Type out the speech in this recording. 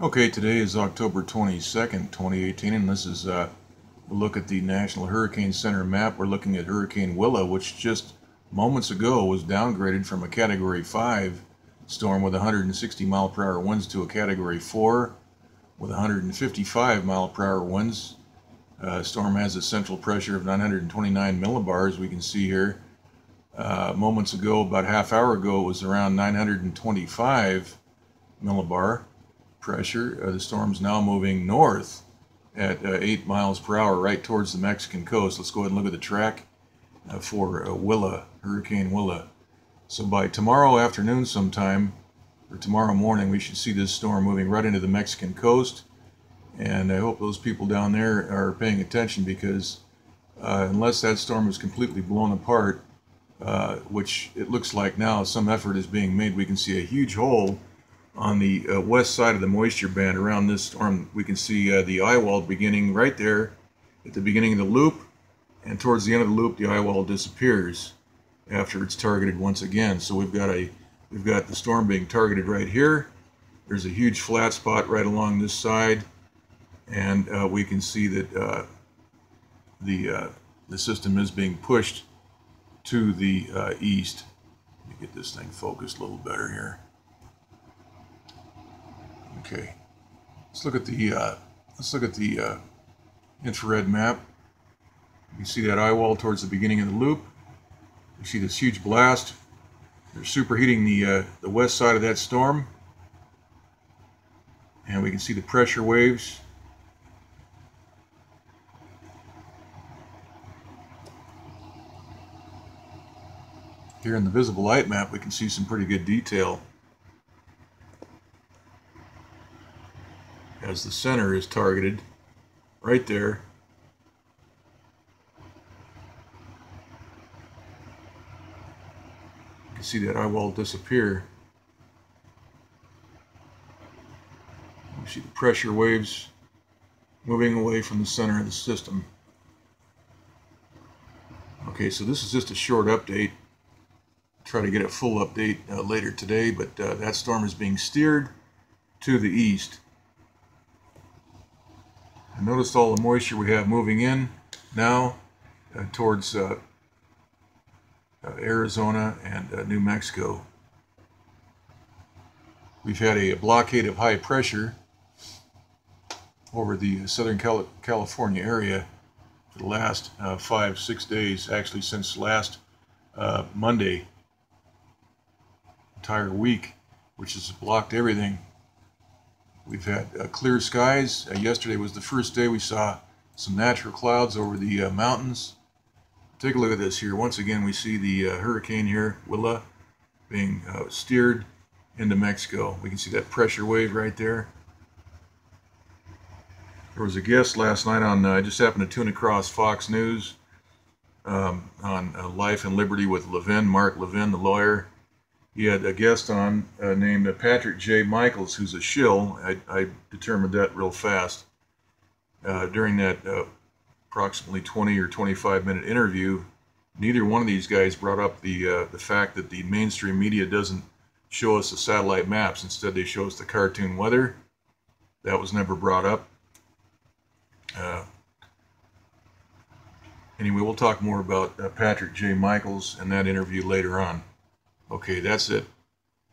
Okay, today is October 22nd, 2018, and this is a look at the National Hurricane Center map. We're looking at Hurricane Willa, which just moments ago was downgraded from a Category 5 storm with 160 mile per hour winds to a Category 4 with 155 mile per hour winds. Storm has a central pressure of 929 millibars, we can see here. Moments ago, about half hour ago, it was around 925 millibar pressure. The storm's now moving north at 8 miles per hour right towards the Mexican coast. Let's go ahead and look at the track for Willa, Hurricane Willa. So by tomorrow afternoon sometime, or tomorrow morning, we should see this storm moving right into the Mexican coast. And I hope those people down there are paying attention, because unless that storm is completely blown apart, which it looks like now some effort is being made, we can see a huge hole on the west side of the moisture band around this storm. We can see the eye wall beginning right there at the beginning of the loop, and towards the end of the loop the eye wall disappears after it's targeted once again. So we've got the storm being targeted right here. There's a huge flat spot right along this side, and we can see that the system is being pushed to the east. Let me get this thing focused a little better here. Okay, let's look at the infrared map. You can see that eye wall towards the beginning of the loop. You see this huge blast. They're superheating the west side of that storm, and we can see the pressure waves. Here in the visible light map, we can see some pretty good detail as the center is targeted right there. You can see that eye wall disappear. You see the pressure waves moving away from the center of the system. Okay, so this is just a short update. Try to get a full update later today, but that storm is being steered to the east. And notice all the moisture we have moving in now towards Arizona and New Mexico. We've had a blockade of high pressure over the Southern California area for the last 5-6 days, actually since last Monday, entire week, which has blocked everything. We've had clear skies. Yesterday was the first day we saw some natural clouds over the mountains. Take a look at this here. Once again, we see the hurricane here, Willa, being steered into Mexico. We can see that pressure wave right there. There was a guest last night on, I just happened to tune across Fox News on Life and Liberty with Mark Levin, the lawyer. He had a guest on named Patrick J. Michaels, who's a shill. I determined that real fast. During that approximately 20 or 25-minute interview, neither one of these guys brought up the fact that the mainstream media doesn't show us the satellite maps. Instead, they show us the cartoon weather. That was never brought up. Anyway, we'll talk more about Patrick J. Michaels and that interview later on. Okay, that's it.